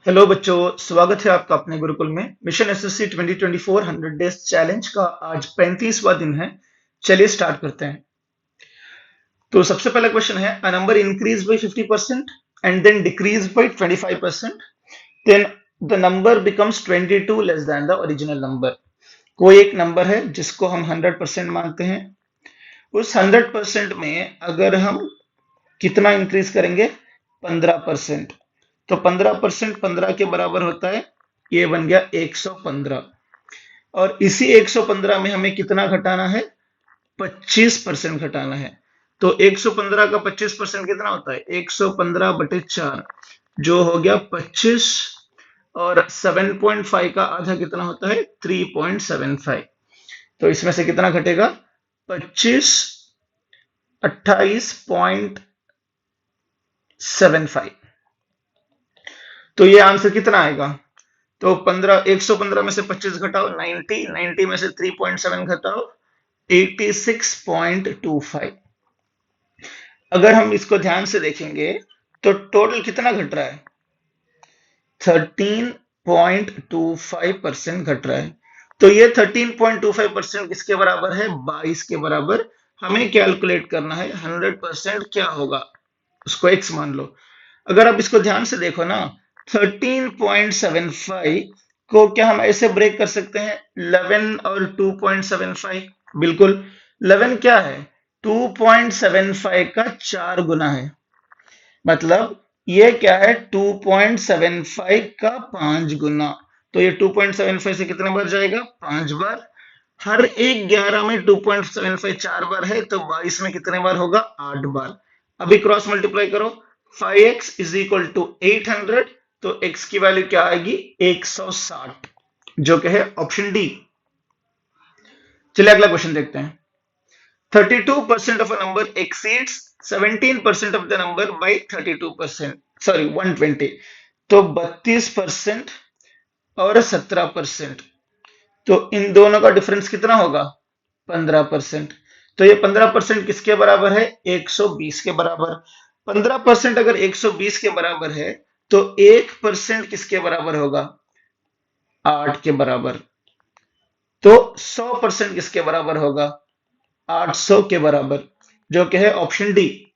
Hello बच्चों, स्वागत है आपका अपने गुरुकुल में। मिशन एसएससी 2024 100 डेज चैलेंज का आज 35वां दिन है। चलिए स्टार्ट करते हैं। तो सबसे पहला क्वेश्चन है, a number increase by 50% and then decrease by 25%, then the number becomes 22 less than the original number. कोई एक नंबर है जिसको हम 100% मानते हैं। उस 100% में अगर हम कितना इंक्रीज करेंगे, 15%। तो 15% 15 के बराबर होता है, ये बन गया 115। और इसी 115 में हमें कितना घटाना है, 25% घटाना है। तो 115 का 25% कितना होता है, 115/4, जो हो गया 25। और 7.5 का आधा कितना होता है, 3.75। तो इसमें से कितना घटेगा, 25 28.75। तो ये आंसर कितना आएगा, तो 115 में से 25 घटाओ 90, 90 में से 3.7 घटाओ 86.25। अगर हम इसको ध्यान से देखेंगे तो टोटल कितना घट रहा है, 13.25% घट रहा है। तो ये 13.25% किसके बराबर है, 22 के बराबर। हमें कैलकुलेट करना है 100% क्या होगा, उसको x मान लो। अगर आप इसको ध्यान से देखो ना, 13.75 को क्या हम ऐसे ब्रेक कर सकते हैं, 11 और 2.75। बिल्कुल, 11 क्या है, 2.75 का 4 गुना है। मतलब ये क्या है, 2.75 का 5 गुना। तो ये 2.75 से कितने बार जाएगा, 5 बार। हर एक 11 में 2.75 4 बार है, तो 22 में कितने बार होगा, 8 बार। अभी क्रॉस मल्टीप्लाई करो, 5x इज इक्वल टू 800। तो x की वैल्यू क्या आएगी, 160, जो कि है ऑप्शन डी। चलिए अगला क्वेश्चन देखते हैं। 32% of a number exceeds 17% of the number by 32%, sorry 120। तो 32% और 17%, तो इन दोनों का डिफरेंस कितना होगा, 15%। तो ये 15% किसके बराबर है, 120 के बराबर। 15% अगर 120 के बराबर है, तो 1% किसके बराबर होगा, 8 के बराबर। तो 100% किसके बराबर होगा, 800 के बराबर, जो कि है ऑप्शन डी।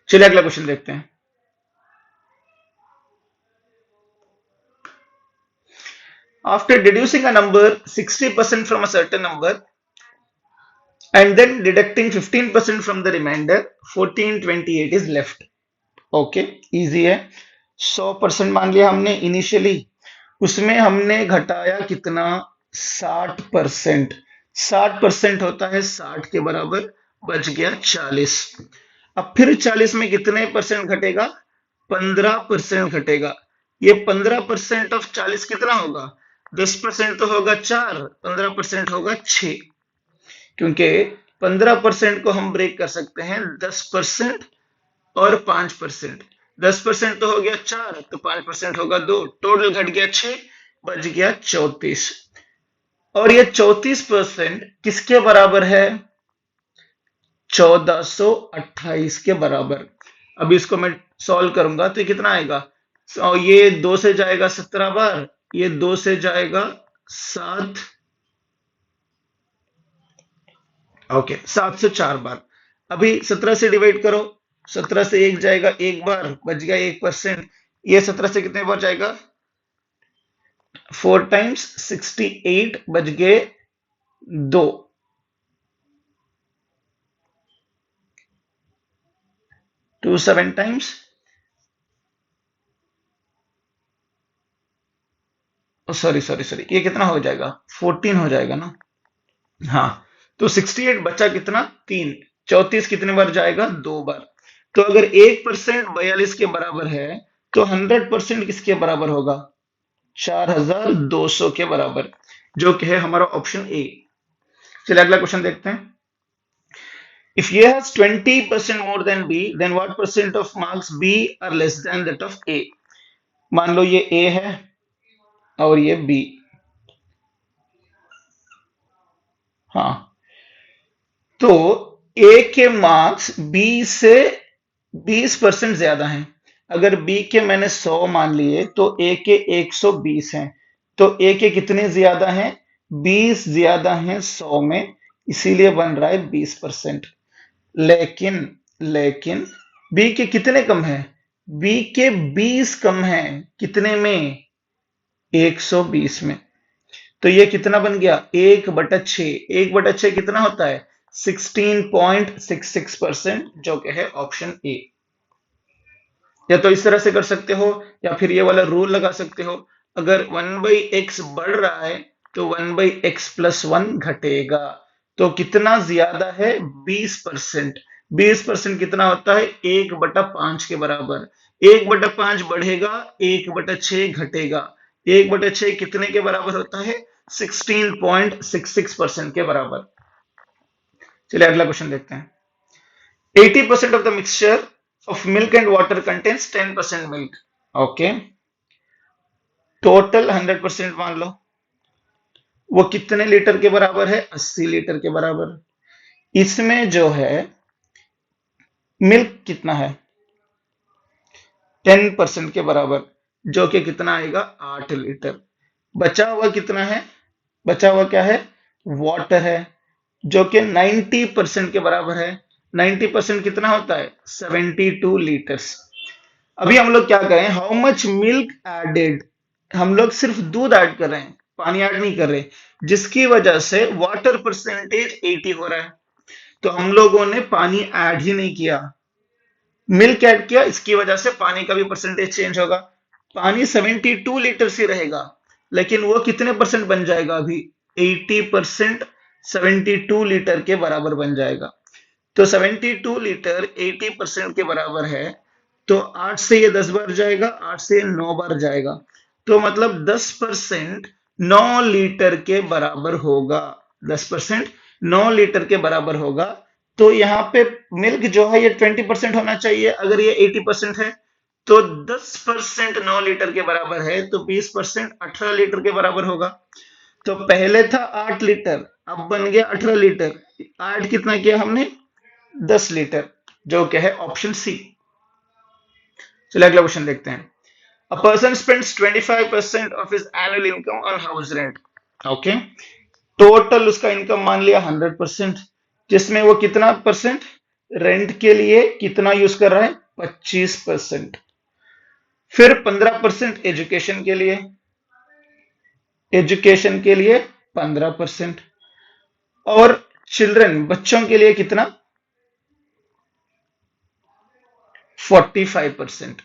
चलिए अगला क्वेश्चन देखते हैं। After deducing a number 60% from a certain number and then deducting 15% from the remainder, 1428 is left. Okay, easy है। 100% मान लिया हमने इनिशियली, उसमें हमने घटाया कितना, 60%। 60% होता है 60 के बराबर, बच गया 40। अब फिर 40 में कितने परसेंट घटेगा, 15% घटेगा। ये 15% ऑफ 40 कितना होगा, 10% तो होगा 4, 15% होगा 6। क्योंकि 15% को हम ब्रेक कर सकते हैं 10% और 5%। 10% तो हो गया 4, तो 5% होगा 2, टोटल घट गया 6, बच गया 34। और ये 34% किसके बराबर है, 1428 के बराबर। अभी इसको मैं सॉल्व करूंगा तो कितना आएगा, ये 2 से जाएगा 17 बार, ये 2 से जाएगा 7, ओके 7 से 4 बार। अभी 17 से डिवाइड करो, 17 से 1 जाएगा 1 बार, बच गया 1%। ये 17 से कितने बार जाएगा, 4 टाइम्स 68, बच गए 2। 2 7 टाइम्स, सॉरी सॉरी सॉरी, ये कितना हो जाएगा, 14 हो जाएगा ना। हाँ, तो 68 बचा कितना, 3। 34 कितने बार जाएगा, 2 बार। तो अगर 1% 42 के बराबर है, तो 100% किसके बराबर होगा, 4200 के बराबर, जो कि है हमारा ऑप्शन ए। चलिए अगला क्वेश्चन देखते हैं। If A has 20% more than B, then what percent of marks B are less than that of A? मान लो ये A है और ये B। हाँ, तो A के मार्क्स B से 20% ज्यादा हैं। अगर बी के मैंने 100 मान लिए तो ए के 120 हैं, तो ए के कितने ज्यादा हैं? 20 ज्यादा हैं 100 में, इसीलिए बन रहा है 20%। लेकिन लेकिन बी के कितने कम है? बी के 20 कम है, कितने में? 120 में। तो ये कितना बन गया? 1/6। 1/6 कितना होता है? 16.66%, जो कि है ऑप्शन ए। या तो इस तरह से कर सकते हो, या फिर ये वाला रूल लगा सकते हो, अगर 1/x बढ़ रहा है तो 1/x+1 घटेगा। तो कितना ज्यादा है? 20%। 20% कितना होता है? 1/5 के बराबर। 1/5 बढ़ेगा, 1/6 घटेगा। 1/6 कितने के बराबर होता है? 16.66% के बराबर। चलिए अगला क्वेश्चन देखते हैं। 80% of the mixture of milk and water contains 10% milk. Okay. Total 100% मान लो। वो कितने लीटर के बराबर है? 80 लीटर के बराबर। इसमें जो है मिल्क कितना है? 10% के बराबर, जो कि कितना आएगा? 8 लीटर। बचा हुआ कितना है? बचा हुआ क्या है? वाटर है, जो कि 90% के बराबर है। 90% कितना होता है? 72 लीटर्स। अभी हम लोग क्या करें? हाउ मच मिल्क एडेड, हम लोग सिर्फ दूध ऐड कर रहे हैं, पानी ऐड नहीं कर रहे, जिसकी वजह से वाटर परसेंटेज 80 हो रहा है। तो हम लोगों ने पानी ऐड ही नहीं किया, मिल्क ऐड किया, इसकी वजह से पानी का भी परसेंटेज चेंज होगा। पानी 72 लीटर से रहेगा, लेकिन वो कितने परसेंट बन जाएगा? अभी 80%। 72 लीटर के बराबर बन जाएगा। तो 72 लीटर 80% के बराबर है, तो 8 से ये 10 बार जाएगा, 8 से ये 9 बार जाएगा, तो मतलब 10% 9 लीटर के बराबर होगा। 10% 9 लीटर के बराबर होगा। तो यहाँ पे मिल्क जो है ये 20% होना चाहिए, अगर ये 80% है। तो 10% 9 लीटर के बराबर है, तो 20% 18 लीटर के बराबर होगा। तो पहले था 8 लीटर, अब बन गया 18 लीटर। ऐड कितना किया हमने? 10 लीटर, जो क्या है ऑप्शन सी। चलिए अगला क्वेश्चन देखते हैं। A person spends 25% of his annual income on house rent. Okay, total उसका इनकम मान लिया 100%, जिसमें वो कितना परसेंट रेंट के लिए कितना यूज कर रहा है? 25%। फिर 15% एजुकेशन के लिए 15%। और चिल्ड्रन, बच्चों के लिए कितना? 45%।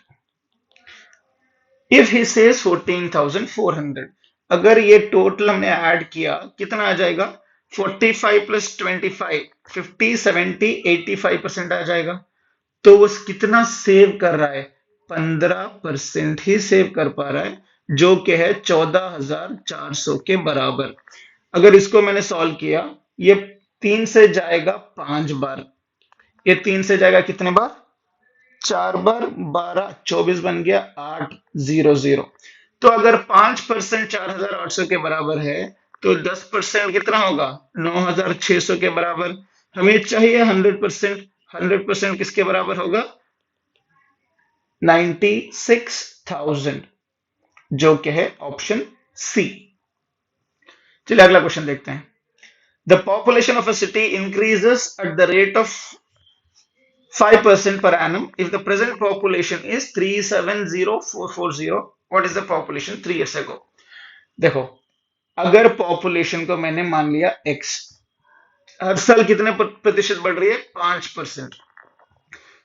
इफ ही सेज 14,400, अगर ये टोटल हमने ऐड किया, कितना आ जाएगा? 45 + 25, 50, 70, 85% आ जाएगा। तो वो कितना सेव कर रहा है? 15% ही सेव कर पा रहा है, जो कि है 14,400 के बराबर। अगर इसको मैंने सॉल्व किया, ये 3 से जाएगा 5 बार, ये 3 से जाएगा कितने बार? 4 बार, 12, 24 बन गया 800। तो अगर 5% 4,800 के बराबर है, तो 10% कितना होगा? 9,600 के बराबर। हमें चाहिए 100%। 100% किसके बराबर होगा? 96,000, जो कि है ऑप्शन सी। चलिए अगला क्वेश्चन देखते हैं। The population of a city increases at the rate of 5% per annum if the present population is 370,440. What is the population 3 years ago? देखो, अगर पॉपुलेशन को मैंने मान लिया x, हर साल कितने प्रतिशत बढ़ रही है? 5%।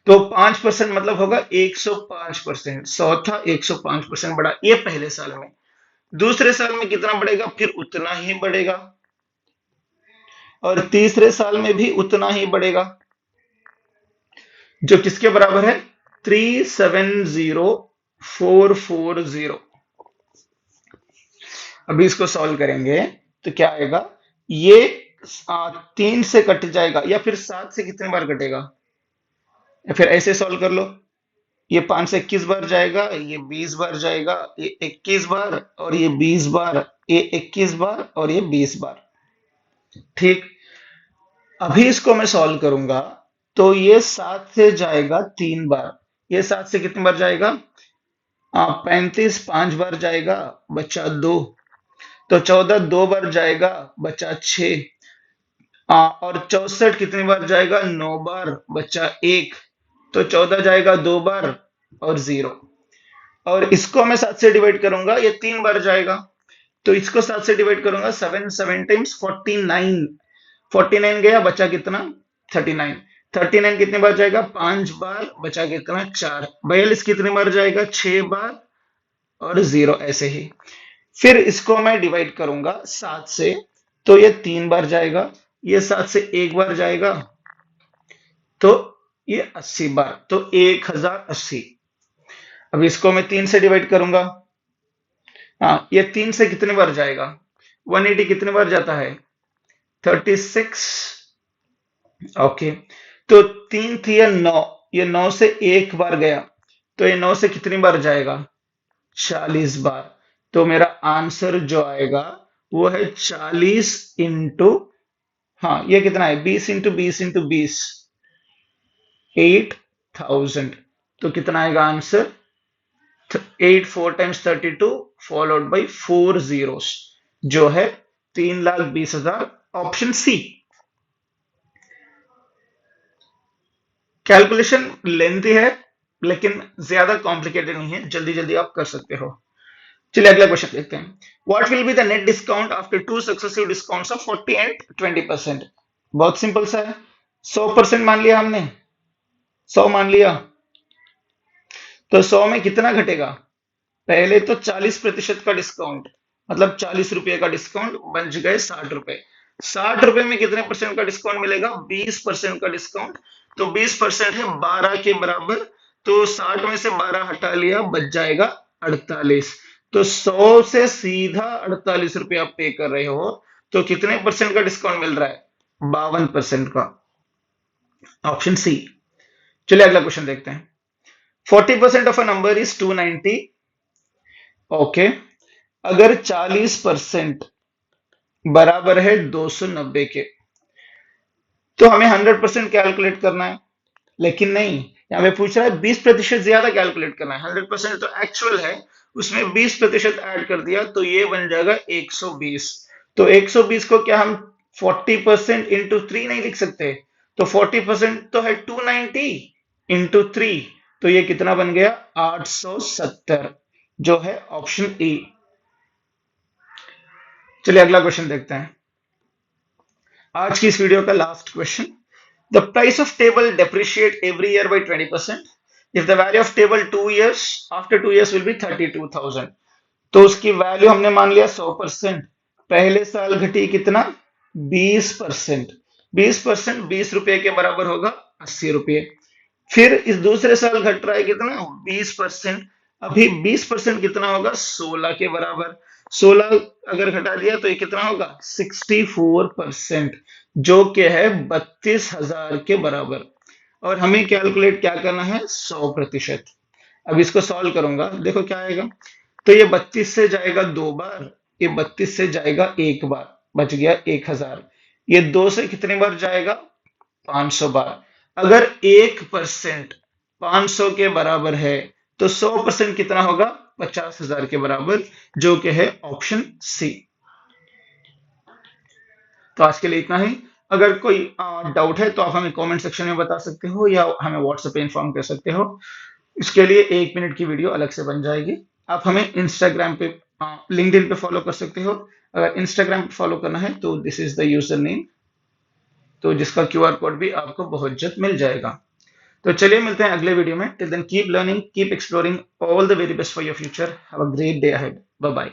तो 5% मतलब होगा 105%। 100 था, 105% बढ़ा, ये पहले साल में। दूसरे साल में कितना बढ़ेगा? फिर उतना ही बढ़ेगा, और तीसरे साल में भी उतना ही बढ़ेगा, जो किसके बराबर है? 370,440। अभी इसको सॉल्व करेंगे तो क्या आएगा? ये 3 से कट जाएगा, या फिर 7 से कितने बार कटेगा? या फिर ऐसे सॉल्व कर लो, ये 5 से 21 बार जाएगा, ये 20 बार जाएगा, ये 21 बार, और ये 20 बार, ये 21 बार, और ये 20 बार। ठीक, अभी इसको मैं सॉल्व करूंगा, तो ये 7 से जाएगा 3 बार, ये 7 से कितनी बार जाएगा? 35 5 बार जाएगा, बचा 2। तो 14 2 बार जाएगा, बचा 6। और 64 कितनी बार जाएगा? 9 बार, बचा 1। तो 14 जाएगा 2 बार और 0। और इसको मैं 7 से डिवाइड करूंगा, ये 3 बार जाएगा। तो इसको 7 से डिवाइड करूंगा, 7 7 टाइम्स 49। 49 गया, बचा कितना? 39। 39 कितनी बार जाएगा? 5 बार, बचा कितना? 4। 42 कितनी बार जाएगा? 6 बार और 0 ऐसे ही। फिर इसको मैं डिवाइड करूंगा 7 से, तो ये 3 बार जाएगा, ये 7 से 1 बार जाएगा, तो ये 80 बार, तो 1080। अब इसको मैं 3 से डिवाइड करूंगा। हाँ, ये 3 से कितने बार जाएगा? 180 कितने बार जाता है? 36। ओके, तो 3 थी या 9, ये 9 से 1 बार गया, तो ये 9 से कितनी बार जाएगा? 40 बार। तो मेरा आंसर जो आएगा वो है 40 इंटू, हाँ ये कितना है? 20 इंटू 20 इंटू 20, 8000। तो कितना आएगा answer? 8 4 times 32 followed by 4 zeros, जो है 3,20,000, ऑप्शन सी। कैलकुलेशन लेंथी है लेकिन ज्यादा कॉम्प्लिकेटेड नहीं है, जल्दी जल्दी आप कर सकते हो। चलिए अगला क्वेश्चन देखते हैं। What will be the net discount after 2 successive discounts of 40 and 20%? बहुत सिंपल सा है। 100% मान लिया हमने, 100 मान लिया, तो 100 में कितना घटेगा? पहले तो 40% का डिस्काउंट, मतलब 40 रुपए का डिस्काउंट बच गए 60 रुपए। 60 रुपए में कितने परसेंट का डिस्काउंट मिलेगा? 20% का डिस्काउंट। तो 20% है 12 के बराबर, तो 60 में से 12 हटा लिया, बच जाएगा 48। तो 100 से सीधा 48 रुपए आप पे कर रहे हो, तो कितने परसेंट का डिस्काउंट मिल रहा है? 52% का, ऑप्शन सी। चलिए अगला क्वेश्चन देखते हैं। 40% of a number is 290। Okay, अगर 40% बराबर है 290 के, तो हमें 100% कैलकुलेट करना है, लेकिन नहीं, यहाँ पे पूछ रहा है 20% ज्यादा कैलकुलेट करना है। 100% तो एक्चुअल है, उसमें 20% ऐड कर दिया, तो ये बन जाएगा 120। तो 120 को क्या हम 40% इंटू 3 नहीं लिख सकते? तो 40% तो है 290 इंटू 3, तो ये कितना बन गया? 870, जो है ऑप्शन ए। चलिए अगला क्वेश्चन देखते हैं, आज की इस वीडियो का last question. The price of table depreciate every year by 20%। If the value of table 2 years, after 2 years will be 32,000। तो उसकी वैल्यू हमने मान लिया 100%। पहले साल घटी कितना? 20%। 20% 20 रुपए के बराबर होगा 80 रुपए। फिर इस दूसरे साल घट रहा है कितना? 20%। अभी 20% कितना होगा? 16 के बराबर। 16 अगर घटा दिया तो ये कितना होगा? 64%, जो कि है 32,000 के बराबर। और हमें कैलकुलेट क्या करना है? 100%। अब इसको सॉल्व करूंगा, देखो क्या आएगा। तो ये 32 से जाएगा 2 बार, ये 32 से जाएगा 1 बार, बच गया 1000। ये 2 से कितनी बार जाएगा? 500 बार। अगर 1% 500 के बराबर है, तो 100% कितना होगा? 50,000 के बराबर, जो कि है ऑप्शन सी। तो आज के लिए इतना ही। अगर कोई डाउट है तो आप हमें कमेंट सेक्शन में बता सकते हो या हमें व्हाट्सएप पे इन्फॉर्म कर सकते हो। इसके लिए 1 मिनट की वीडियो अलग से बन जाएगी। आप हमें इंस्टाग्राम पे, लिंक्डइन पे फॉलो कर सकते हो। अगर इंस्टाग्राम पे फॉलो करना है तो this is the user name, तो जिसका क्यूआर कोड भी आपको बहुत जल्द मिल जाएगा। तो चलिए मिलते हैं अगले वीडियो में। Till then keep learning, keep exploring, all the very best for your future. Have a great day ahead. Bye bye.